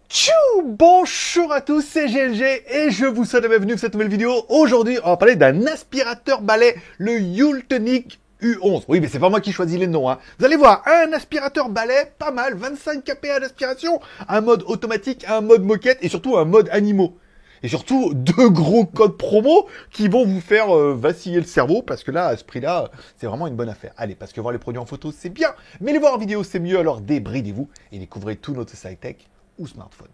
Tchou! Bonjour à tous, c'est GLG et je vous souhaite la bienvenue dans cette nouvelle vidéo. Aujourd'hui, on va parler d'un aspirateur balai, le Ultonic U11. Oui, mais c'est pas moi qui choisis les noms, hein. Vous allez voir, un aspirateur balai, pas mal, 25 kPa d'aspiration, un mode automatique, un mode moquette et surtout un mode animaux. Et surtout, 2 gros codes promo qui vont vous faire vaciller le cerveau, parce que là, à ce prix-là, c'est vraiment une bonne affaire. Allez, parce que voir les produits en photo, c'est bien, mais les voir en vidéo, c'est mieux, alors débridez-vous et découvrez tout notre high-tech ou smartphone.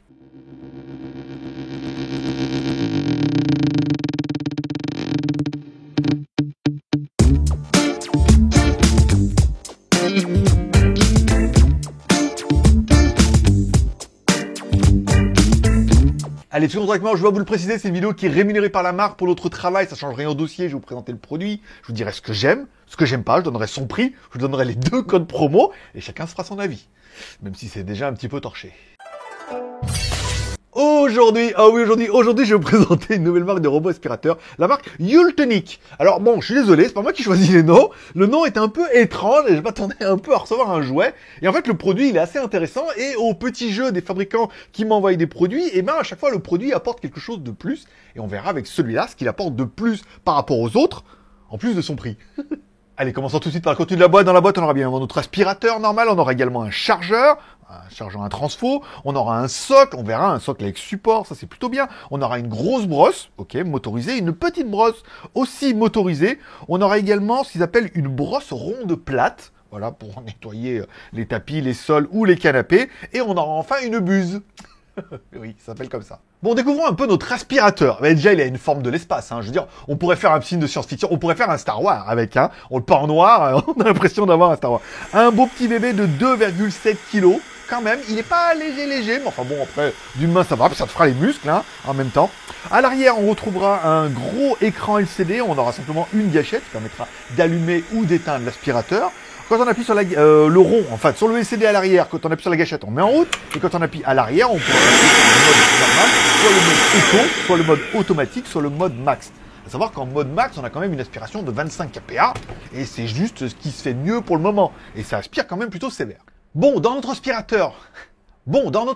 Allez, toujours directement, je dois vous le préciser, c'est une vidéo qui est rémunérée par la marque pour notre travail, ça change rien au dossier, je vais vous présenter le produit, je vous dirai ce que j'aime pas, je donnerai son prix, je vous donnerai les 2 codes promo, et chacun se fera son avis. Même si c'est déjà un petit peu torché. Aujourd'hui, aujourd'hui, je vais vous présenter une nouvelle marque de robot aspirateur, la marque Ultonic. Alors bon, je suis désolé, c'est pas moi qui choisis les noms. Le nom est un peu étrange et je m'attendais un peu à recevoir un jouet. Et en fait, le produit, il est assez intéressant et au petit jeu des fabricants qui m'envoient des produits, et ben à chaque fois, le produit apporte quelque chose de plus. Et on verra avec celui-là ce qu'il apporte de plus par rapport aux autres, en plus de son prix. Allez, commençons tout de suite par le contenu de la boîte. Dans la boîte, on aura bien notre aspirateur normal, on aura également un chargeur, un transfo, on aura un socle, on verra un socle avec support, ça c'est plutôt bien. On aura une grosse brosse, ok, motorisée, une petite brosse aussi motorisée. On aura également ce qu'ils appellent une brosse ronde plate, voilà, pour nettoyer les tapis, les sols ou les canapés. Et on aura enfin une buse. Oui, ça s'appelle comme ça. Bon, découvrons un peu notre aspirateur. Mais déjà, il a une forme de l'espace, hein. Je veux dire, on pourrait faire un film de science-fiction, on pourrait faire un Star Wars avec, hein. On le peint en noir, on a l'impression d'avoir un Star Wars. Un beau petit bébé de 2,7 kg, quand même. Il n'est pas léger, mais enfin bon, après, d'une main, ça va, puis ça te fera les muscles, hein, en même temps. À l'arrière, on retrouvera un gros écran LCD. On aura simplement une gâchette qui permettra d'allumer ou d'éteindre l'aspirateur. Quand on appuie sur le rond, enfin sur le LCD à l'arrière, quand on appuie sur la gâchette, on met en route. Et quand on appuie à l'arrière, on pourra appuyer sur le mode normal, soit le mode auto, soit le mode automatique, soit le mode max. À savoir qu'en mode max, on a quand même une aspiration de 25 kPa. Et c'est juste ce qui se fait mieux pour le moment. Et ça aspire quand même plutôt sévère. Bon, dans notre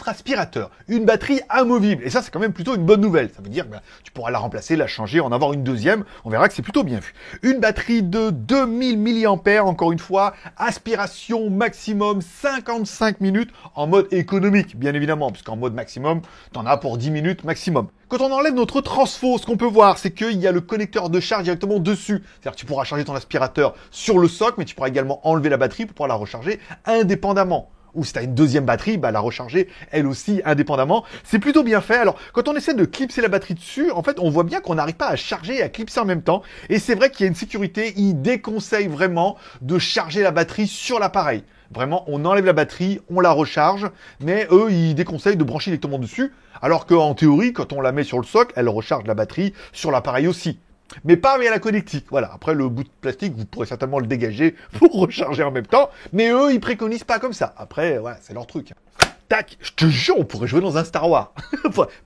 aspirateur, une batterie amovible. Et ça, c'est quand même plutôt une bonne nouvelle. Ça veut dire que tu pourras la remplacer, la changer, en avoir une deuxième. On verra que c'est plutôt bien vu. Une batterie de 2000 mAh, encore une fois. Aspiration maximum 55 minutes en mode économique, bien évidemment. Parce qu'en mode maximum, t'en as pour 10 minutes maximum. Quand on enlève notre transfo, ce qu'on peut voir, c'est qu'il y a le connecteur de charge directement dessus. C'est-à-dire que tu pourras charger ton aspirateur sur le socle, mais tu pourras également enlever la batterie pour pouvoir la recharger indépendamment. Ou si tu as une deuxième batterie, la recharger elle aussi indépendamment. C'est plutôt bien fait. Alors, quand on essaie de clipser la batterie dessus, en fait, on voit bien qu'on n'arrive pas à charger et à clipser en même temps. Et c'est vrai qu'il y a une sécurité. Il déconseille vraiment de charger la batterie sur l'appareil. Vraiment, on enlève la batterie, on la recharge, mais eux, ils déconseillent de brancher directement dessus. Alors qu'en théorie, quand on la met sur le socle, elle recharge la batterie sur l'appareil aussi. Mais pas via la connectique. Voilà. Après, le bout de plastique, vous pourrez certainement le dégager pour recharger en même temps. Mais eux, ils préconisent pas comme ça. Après, voilà, c'est leur truc. Tac, je te jure, on pourrait jouer dans un Star Wars.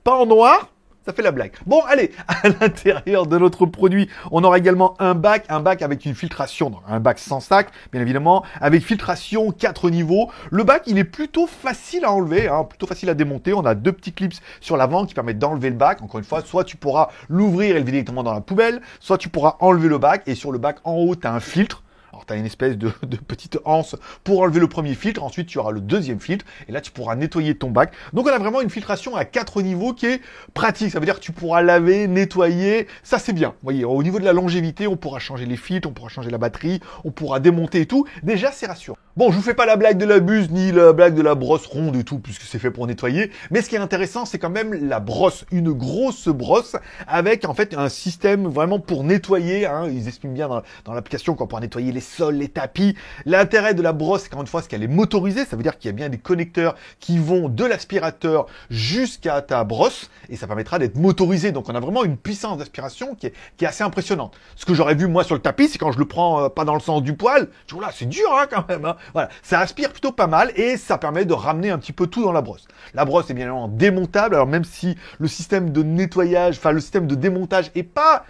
Pas en noir, ça fait la blague. Bon, allez, à l'intérieur de notre produit, on aura également un bac avec une filtration, donc un bac sans sac, bien évidemment, avec filtration 4 niveaux. Le bac, il est plutôt facile à enlever, hein, plutôt facile à démonter. On a 2 petits clips sur l'avant qui permettent d'enlever le bac. Encore une fois, soit tu pourras l'ouvrir et le vider directement dans la poubelle, soit tu pourras enlever le bac. Et sur le bac, en haut, tu as un filtre. Alors, tu as une espèce de petite anse pour enlever le premier filtre. Ensuite, tu auras le deuxième filtre. Et là, tu pourras nettoyer ton bac. Donc, on a vraiment une filtration à 4 niveaux qui est pratique. Ça veut dire que tu pourras laver, nettoyer. Ça, c'est bien. Vous voyez, au niveau de la longévité, on pourra changer les filtres, on pourra changer la batterie, on pourra démonter et tout. Déjà, c'est rassurant. Bon, je vous fais pas la blague de la buse ni la blague de la brosse ronde et tout, puisque c'est fait pour nettoyer. Mais ce qui est intéressant, c'est quand même la brosse. Une grosse brosse avec, en fait, un système vraiment pour nettoyer. Hein. Ils expliquent bien dans l'application qu'on pourra nettoyer les sols, les tapis. L'intérêt de la brosse, encore une fois, c'est qu'elle est motorisée. Ça veut dire qu'il y a bien des connecteurs qui vont de l'aspirateur jusqu'à ta brosse et ça permettra d'être motorisé. Donc, on a vraiment une puissance d'aspiration qui est assez impressionnante. Ce que j'aurais vu, moi, sur le tapis, c'est quand je le prends pas dans le sens du poil. Je dis, là, c'est dur, hein, quand même. Hein. Voilà. Ça aspire plutôt pas mal et ça permet de ramener un petit peu tout dans la brosse. La brosse est bien évidemment démontable. Alors, même si le système de nettoyage, enfin, le système de démontage est pas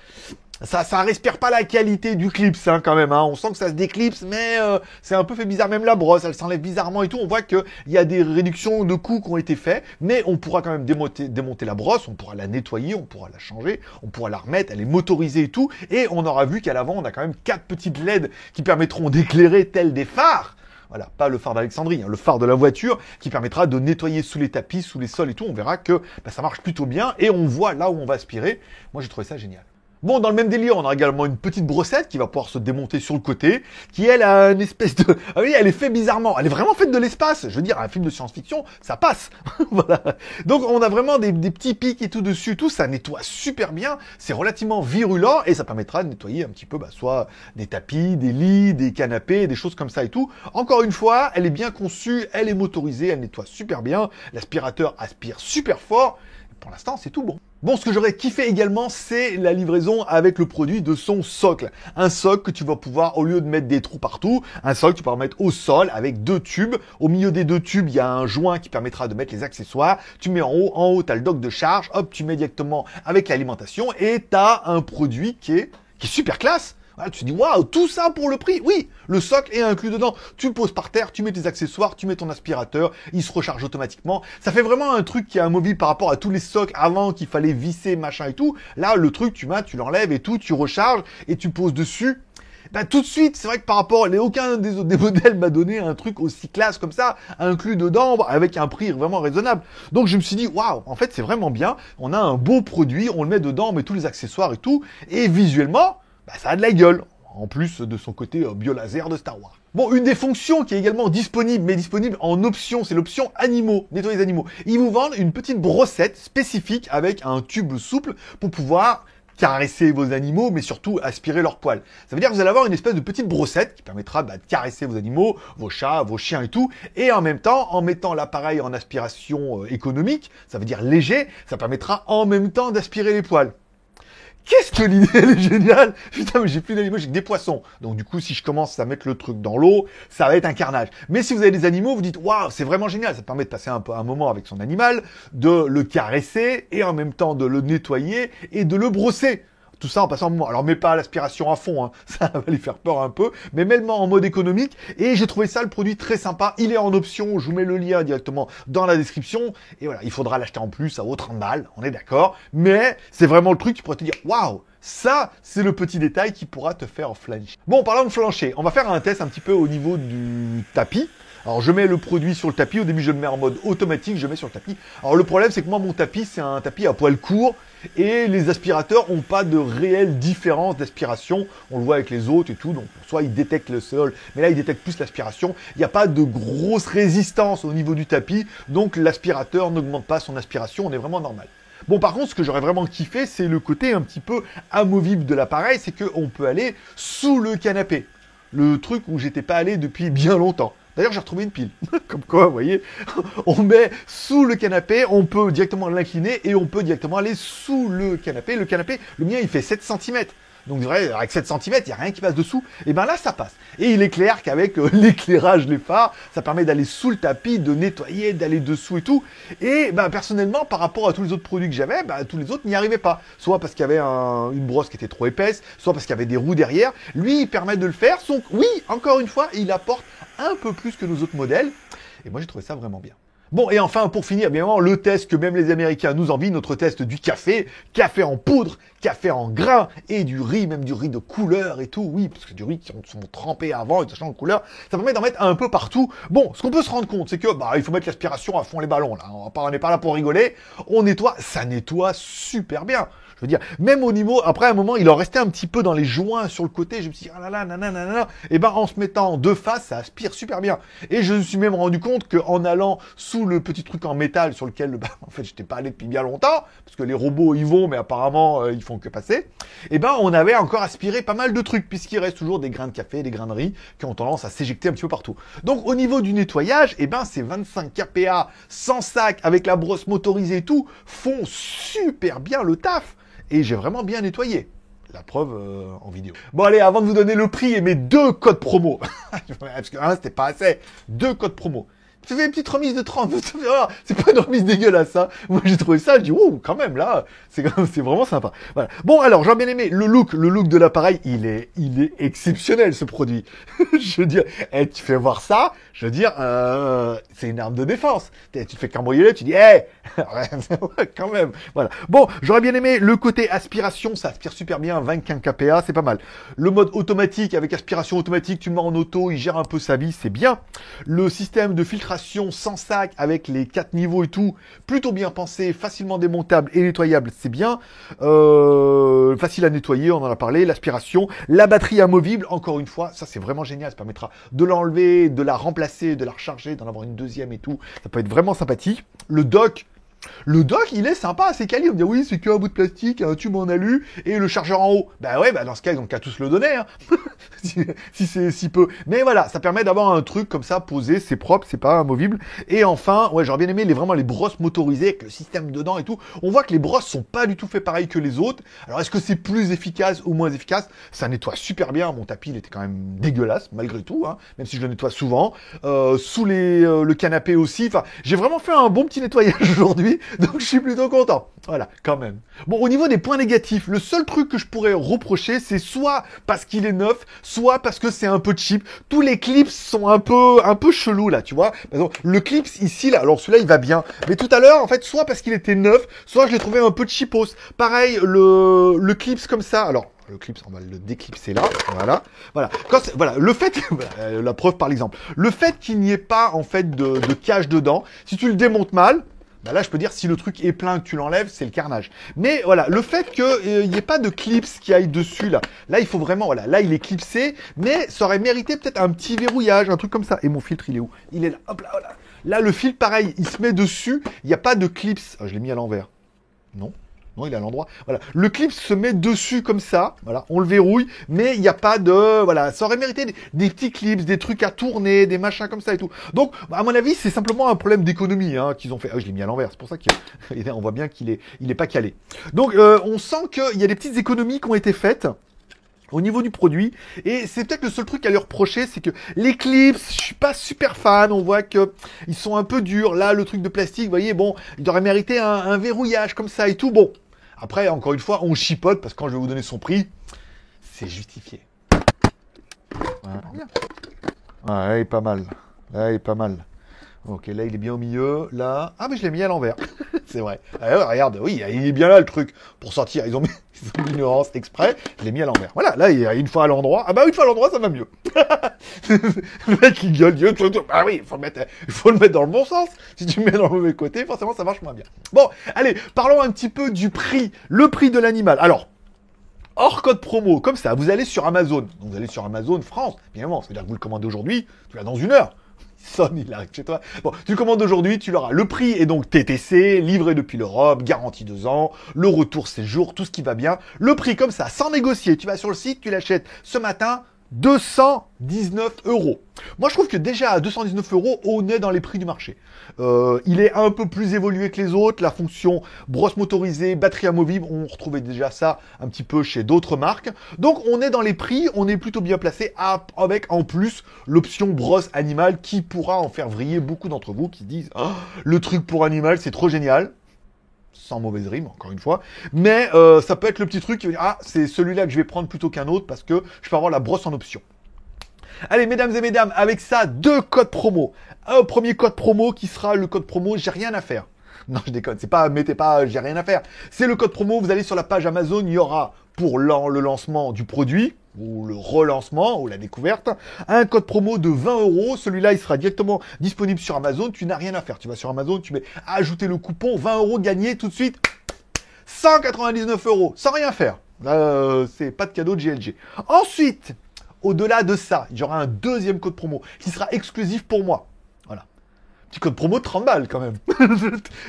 Ça respire pas la qualité du clips, hein, quand même. Hein. On sent que ça se déclipse, mais c'est un peu fait bizarre. Même la brosse, elle s'enlève bizarrement et tout. On voit qu'il y a des réductions de coûts qui ont été faites, mais on pourra quand même démonter la brosse, on pourra la nettoyer, on pourra la changer, on pourra la remettre, elle est motorisée et tout. Et on aura vu qu'à l'avant, on a quand même 4 petites LED qui permettront d'éclairer tels des phares. Voilà, pas le phare d'Alexandrie, hein, le phare de la voiture qui permettra de nettoyer sous les tapis, sous les sols et tout. On verra que ça marche plutôt bien et on voit là où on va aspirer. Moi, j'ai trouvé ça génial. Bon, dans le même délire, on a également une petite brossette qui va pouvoir se démonter sur le côté, qui elle a une espèce de... Ah oui, elle est faite bizarrement. Elle est vraiment faite de l'espace. Je veux dire, un film de science-fiction, ça passe. Voilà. Donc, on a vraiment des petits pics et tout dessus. Tout ça nettoie super bien. C'est relativement virulent et ça permettra de nettoyer un petit peu, soit des tapis, des lits, des canapés, des choses comme ça et tout. Encore une fois, elle est bien conçue, elle est motorisée, elle nettoie super bien. L'aspirateur aspire super fort. Pour l'instant, c'est tout bon. Bon, ce que j'aurais kiffé également, c'est la livraison avec le produit de son socle. Un socle que tu vas pouvoir, au lieu de mettre des trous partout, un socle que tu pourras mettre au sol avec 2 tubes. Au milieu des 2 tubes, il y a un joint qui permettra de mettre les accessoires. Tu mets en haut, tu as le dock de charge. Hop, tu mets directement avec l'alimentation et tu as un produit qui est super classe. Voilà, tu te dis, waouh, tout ça pour le prix. Oui, le socle est inclus dedans. Tu le poses par terre, tu mets tes accessoires, tu mets ton aspirateur, il se recharge automatiquement. Ça fait vraiment un truc qui est amovible par rapport à tous les socles avant qu'il fallait visser, machin et tout. Là, le truc, tu l'enlèves et tout, tu recharges et tu poses dessus. Tout de suite, c'est vrai que par rapport, aucun des modèles m'a donné un truc aussi classe comme ça, inclus dedans, avec un prix vraiment raisonnable. Donc je me suis dit, waouh, en fait c'est vraiment bien, on a un beau produit, on le met dedans, on met tous les accessoires et tout, et visuellement, ça a de la gueule, en plus de son côté biolaser de Star Wars. Bon, une des fonctions qui est également disponible, mais disponible en option, c'est l'option animaux, nettoyer les animaux. Ils vous vendent une petite brossette spécifique avec un tube souple pour pouvoir caresser vos animaux, mais surtout aspirer leurs poils. Ça veut dire que vous allez avoir une espèce de petite brossette qui permettra de caresser vos animaux, vos chats, vos chiens et tout, et en même temps, en mettant l'appareil en aspiration économique, ça veut dire léger, ça permettra en même temps d'aspirer les poils. Qu'est-ce que l'idée, elle est géniale! Putain, mais j'ai plus d'animaux, j'ai que des poissons. Donc du coup, si je commence à mettre le truc dans l'eau, ça va être un carnage. Mais si vous avez des animaux, vous dites, waouh, c'est vraiment génial. Ça permet de passer un moment avec son animal, de le caresser, et en même temps de le nettoyer, et de le brosser. Tout ça en passant un moment. Alors, mets pas l'aspiration à fond, hein. Ça va les faire peur un peu, mais mets-le en mode économique. Et j'ai trouvé ça, le produit, très sympa. Il est en option, je vous mets le lien directement dans la description. Et voilà, il faudra l'acheter en plus, ça vaut 30 balles, on est d'accord. Mais c'est vraiment le truc qui pourrait te dire, waouh, ça, c'est le petit détail qui pourra te faire flancher. Bon, en parlant de flancher, on va faire un test un petit peu au niveau du tapis. Alors je mets le produit sur le tapis, au début je le mets en mode automatique, je mets sur le tapis. Alors le problème c'est que moi mon tapis c'est un tapis à poil court et les aspirateurs n'ont pas de réelle différence d'aspiration. On le voit avec les autres et tout, donc soit ils détectent le sol, mais là ils détectent plus l'aspiration. Il n'y a pas de grosse résistance au niveau du tapis, donc l'aspirateur n'augmente pas son aspiration, on est vraiment normal. Bon, par contre, ce que j'aurais vraiment kiffé, c'est le côté un petit peu amovible de l'appareil, c'est qu'on peut aller sous le canapé. Le truc où j'étais pas allé depuis bien longtemps. D'ailleurs, j'ai retrouvé une pile. Comme quoi, vous voyez, on met sous le canapé, on peut directement l'incliner et on peut directement aller sous le canapé. Le canapé, le mien, il fait 7 cm. Donc, c'est vrai, avec 7 cm, il n'y a rien qui passe dessous. Et ben là, ça passe. Et il est clair qu'avec l'éclairage, les phares, ça permet d'aller sous le tapis, de nettoyer, d'aller dessous et tout. Et personnellement, par rapport à tous les autres produits que j'avais, tous les autres n'y arrivaient pas. Soit parce qu'il y avait une brosse qui était trop épaisse, soit parce qu'il y avait des roues derrière. Lui, il permet de le faire. Donc, oui, encore une fois, il apporte un peu plus que nos autres modèles. Et moi, j'ai trouvé ça vraiment bien. Bon, et enfin, pour finir, bien évidemment, le test que même les Américains nous envient, notre test du café. Café en poudre, café en grains, et du riz, même du riz de couleur et tout. Oui, parce que du riz qui sont trempés avant et ça change de couleur. Ça permet d'en mettre un peu partout. Bon, ce qu'on peut se rendre compte, c'est que, il faut mettre l'aspiration à fond les ballons, là. On n'est pas là pour rigoler. On nettoie, ça nettoie super bien. Je veux dire, même au niveau, après un moment, il en restait un petit peu dans les joints sur le côté. Je me suis dit, ah là là, nanana. Et en se mettant de face, ça aspire super bien. Et je me suis même rendu compte qu'en allant sous le petit truc en métal sur lequel, en fait, j'étais pas allé depuis bien longtemps, parce que les robots y vont, mais apparemment, ils font que passer. On avait encore aspiré pas mal de trucs, puisqu'il reste toujours des grains de café, des grains de riz, qui ont tendance à s'éjecter un petit peu partout. Donc, au niveau du nettoyage, ces 25 kPa sans sac, avec la brosse motorisée et tout, font super bien le taf. Et j'ai vraiment bien nettoyé. La preuve en vidéo. Bon allez, avant de vous donner le prix et mes 2 codes promo, parce que c'était pas assez, 2 codes promo. fais une petite remise de 30. C'est pas une remise dégueulasse, hein. Moi, j'ai trouvé ça, je dis, oh, quand même, là, c'est vraiment sympa. Voilà. Bon, alors, j'ai bien aimé le look de l'appareil, il est exceptionnel, ce produit. Je veux dire, tu fais voir ça, je veux dire, c'est une arme de défense. Tu te fais cambrioler, tu dis, quand même. Voilà. Bon, j'aurais bien aimé le côté aspiration, ça aspire super bien, 25 kPa, c'est pas mal. Le mode automatique, avec aspiration automatique, tu le mets en auto, il gère un peu sa vie, c'est bien. Le système de filtration sans sac, avec les 4 niveaux et tout, plutôt bien pensé, facilement démontable et nettoyable, c'est bien. Facile à nettoyer, on en a parlé. L'aspiration, la batterie amovible, encore une fois, ça c'est vraiment génial, ça permettra de l'enlever, de la remplacer, de la recharger, d'en avoir une deuxième et tout. Ça peut être vraiment sympathique. Le dock, il est sympa, c'est quali. On me dit oui, c'est qu'un bout de plastique, un tube en alu et le chargeur en haut. Bah ouais, dans ce cas, ils ont qu'à tous le donner, hein. si c'est si peu. Mais voilà, ça permet d'avoir un truc comme ça posé, c'est propre, c'est pas amovible. Et enfin, ouais, j'aurais bien aimé vraiment les brosses motorisées avec le système dedans et tout. On voit que les brosses sont pas du tout fait pareil que les autres. Alors est-ce que c'est plus efficace ou moins efficace? Ça nettoie super bien. Mon tapis, il était quand même dégueulasse malgré tout, hein, même si je le nettoie souvent. Sous le canapé aussi. Enfin, j'ai vraiment fait un bon petit nettoyage aujourd'hui. Donc je suis plutôt content. Voilà, quand même. Bon, au niveau des points négatifs, le seul truc que je pourrais reprocher, c'est soit parce qu'il est neuf, soit parce que c'est un peu cheap. Tous les clips sont un peu chelous là, tu vois. Par exemple, le clip ici là, alors celui-là il va bien, mais tout à l'heure en fait, soit parce qu'il était neuf, soit je l'ai trouvé un peu cheapos. Pareil, le clips comme ça, alors. Le clip, on va le déclipser là, voilà. Voilà, le fait, la preuve par l'exemple, le fait qu'il n'y ait pas en fait de cache dedans, si tu le démontes mal, bah là je peux dire si le truc est plein que tu l'enlèves, c'est le carnage. Mais voilà, le fait qu'il n'y ait pas de clips qui aille dessus là, il faut vraiment, voilà, là il est clipsé, mais ça aurait mérité peut-être un petit verrouillage, un truc comme ça. Et mon filtre il est où? Il est là, hop là, voilà. Là le filtre pareil, il se met dessus, il n'y a pas de clips. Ah, je l'ai mis à l'envers. Non, il est à l'endroit. Voilà. Le clip se met dessus comme ça. Voilà. On le verrouille. Mais il n'y a pas de... Voilà. Ça aurait mérité des petits clips, des trucs à tourner, des machins comme ça et tout. Donc, à mon avis, c'est simplement un problème d'économie, hein, qu'ils ont fait. Ah, je l'ai mis à l'envers. C'est pour ça qu'on voit bien qu'il est pas calé. Donc, on sent qu'il y a des petites économies qui ont été faites au niveau du produit, et c'est peut-être le seul truc à lui reprocher, c'est que les clips, je suis pas super fan, on voit que ils sont un peu durs. Là, le truc de plastique, vous voyez, bon, il aurait mérité un verrouillage comme ça et tout. Bon, après, encore une fois, on chipote, parce que quand je vais vous donner son prix, c'est justifié. Voilà. Ouais, il est pas mal. Là, il est pas mal. Ok, là, il est bien au milieu. Là... Ah, mais je l'ai mis à l'envers. C'est vrai. Ah, regarde, oui, il est bien là, le truc. Pour sortir, ils ont mis l'ignorance exprès. Je l'ai mis à l'envers. Voilà, là, il est une fois à l'endroit. Ah bah, une fois à l'endroit, ça va mieux. Le mec, il gueule. Ah oui, il faut le mettre dans le bon sens. Si tu le mets dans le mauvais côté, forcément, ça marche moins bien. Bon, allez, parlons un petit peu du prix. Le prix de l'animal. Alors... Hors code promo, comme ça, vous allez sur Amazon. Donc vous allez sur Amazon France, bien évidemment, ça veut dire que vous le commandez aujourd'hui, tu l'as dans 1 heure. Il sonne, il arrive chez toi. Bon, tu le commandes aujourd'hui, tu l'auras. Le prix est donc TTC, livré depuis l'Europe, garantie 2 ans, le retour 7 jours, tout ce qui va bien. Le prix comme ça, sans négocier, tu vas sur le site, tu l'achètes ce matin, 219 €. Moi, je trouve que déjà à 219 €, on est dans les prix du marché. Il est un peu plus évolué que les autres. La fonction brosse motorisée, batterie amovible, on retrouvait déjà ça un petit peu chez d'autres marques. Donc, on est dans les prix, on est plutôt bien placé avec en plus l'option brosse animale qui pourra en faire vriller beaucoup d'entre vous qui disent oh, le truc pour animal, c'est trop génial. Sans mauvaise rime, encore une fois. Mais ça peut être le petit truc qui veut dire ah, c'est celui-là que je vais prendre plutôt qu'un autre parce que je peux avoir la brosse en option. Allez, mesdames et mesdames, avec ça, 2 codes promo. Un premier code promo qui sera le code promo j'ai rien à faire. Non, je déconne, c'est pas mettez pas j'ai rien à faire. C'est le code promo, vous allez sur la page Amazon, il y aura pour le lancement du produit ou le relancement ou la découverte, un code promo de 20 €. Celui-là, il sera directement disponible sur Amazon. Tu n'as rien à faire. Tu vas sur Amazon, tu mets ajouter le coupon 20 € gagné tout de suite. 199 €, sans rien faire. C'est pas de cadeau de GLG. Ensuite, au-delà de ça, il y aura un deuxième code promo qui sera exclusif pour moi. Voilà. Petit code promo de 30 balles quand même.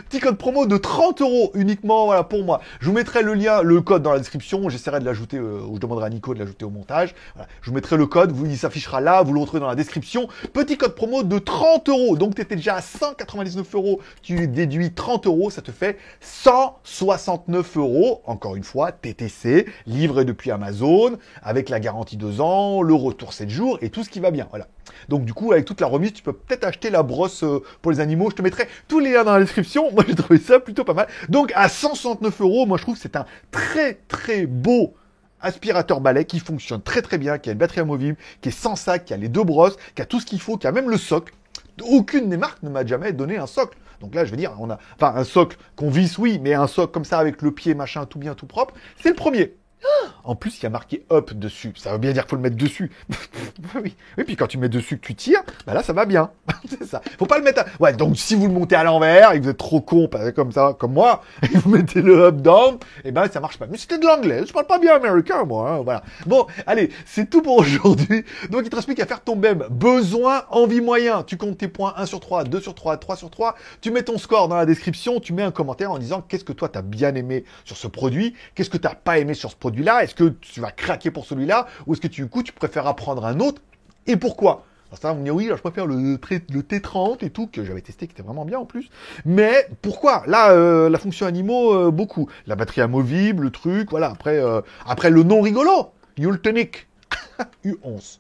Petit code promo de 30 € uniquement voilà, pour moi. Je vous mettrai le lien, le code dans la description. J'essaierai de l'ajouter, ou je demanderai à Nico de l'ajouter au montage. Voilà. Je vous mettrai le code, il s'affichera là, vous le retrouvez dans la description. Petit code promo de 30 €. Donc tu étais déjà à 199 €, tu déduis 30 €, ça te fait 169 €. Encore une fois, TTC, livré depuis Amazon, avec la garantie 2 ans, le retour 7 jours et tout ce qui va bien. Voilà. Donc du coup, avec toute la remise, tu peux peut-être acheter la brosse pour les animaux. Je te mettrai tous les liens dans la description. Moi, j'ai trouvé ça plutôt pas mal. Donc à 169 €, moi je trouve que c'est un très très beau aspirateur balai qui fonctionne très très bien, qui a une batterie amovible, qui est sans sac, qui a les deux brosses, qui a tout ce qu'il faut, qui a même le socle. Aucune des marques ne m'a jamais donné un socle. Donc là, je veux dire, on a, enfin, un socle qu'on visse, oui, mais un socle comme ça avec le pied, machin, tout bien, tout propre, c'est le premier. En plus, il y a marqué up dessus. Ça veut bien dire qu'il faut le mettre dessus. Oui. Et puis quand tu mets dessus que tu tires, bah là, ça va bien. C'est ça. Faut pas le mettre à... Ouais, donc si vous le montez à l'envers et que vous êtes trop con, comme ça, comme moi, et que vous mettez le up down, et ben ça marche pas. Mais c'était de l'anglais. Je parle pas bien américain, moi. Hein, voilà. Bon, allez, c'est tout pour aujourd'hui. Donc il te reste plus qu'à faire ton BEM. Besoin, envie, moyen. Tu comptes tes points 1 sur 3, 2 sur 3, 3 sur 3. Tu mets ton score dans la description. Tu mets un commentaire en disant qu'est-ce que toi t'as bien aimé sur ce produit, qu'est-ce que t'as pas aimé sur ce produit-là. Est-ce que tu vas craquer pour celui-là ou est-ce que du coup tu préfères apprendre un autre et pourquoi? Alors ça, vous me dire oui, alors je préfère le T30 et tout que j'avais testé qui était vraiment bien en plus. Mais pourquoi? Là, la fonction animaux, beaucoup. La batterie amovible, le truc, voilà. Après le nom rigolo, Yultonic U11.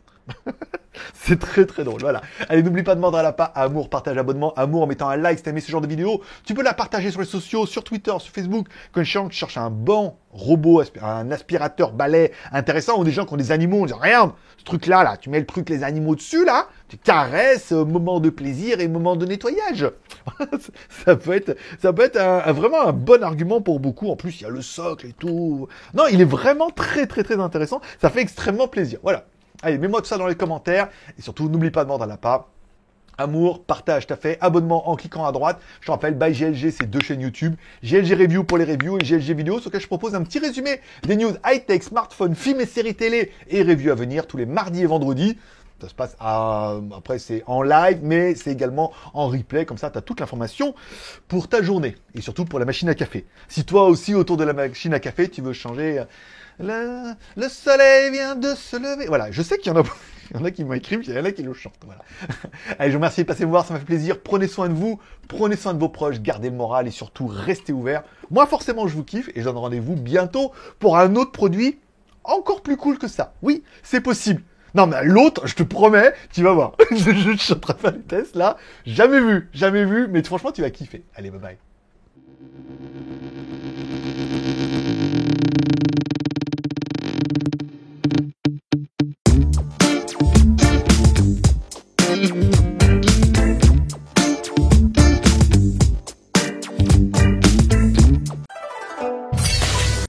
C'est très très drôle, voilà. Allez, n'oublie pas de mordre à la pas, amour, partage, abonnement, amour en mettant un like si t'as aimé ce genre de vidéo. Tu peux la partager sur les sociaux, sur Twitter, sur Facebook. Quand tu cherches un bon robot, un aspirateur balai intéressant, ou des gens qui ont des animaux, on dit regarde, ce truc-là, là, tu mets le truc, les animaux dessus, là, tu caresses, moment de plaisir et moment de nettoyage. ça peut être vraiment un bon argument pour beaucoup. En plus, il y a le socle et tout. Non, il est vraiment très très très intéressant. Ça fait extrêmement plaisir. Voilà. Allez, mets-moi tout ça dans les commentaires. Et surtout, n'oublie pas de mordre à la pas. Amour, partage, t'as fait. Abonnement en cliquant à droite. Je te rappelle, by GLG, c'est 2 chaînes YouTube. GLG Review pour les reviews et GLG Vidéo, sur lequel je propose un petit résumé des news high-tech, smartphones, films et séries télé et reviews à venir tous les mardis et vendredis. Ça se passe après c'est en live, mais c'est également en replay. Comme ça, tu as toute l'information pour ta journée. Et surtout pour la machine à café. Si toi aussi, autour de la machine à café, tu veux changer... Le soleil vient de se lever. Voilà, je sais qu'il y en a... Il y en a qui m'ont écrit, il y en a qui le chantent. Voilà. Allez, je vous remercie de passer me voir, ça m'a fait plaisir. Prenez soin de vous, prenez soin de vos proches, gardez le moral et surtout restez ouverts. Moi, forcément, je vous kiffe et je donne rendez-vous bientôt pour un autre produit encore plus cool que ça. Oui, c'est possible. Non, mais l'autre, je te promets, tu vas voir. Je suis en train de faire les tests là. Jamais vu, mais franchement, tu vas kiffer. Allez, bye bye.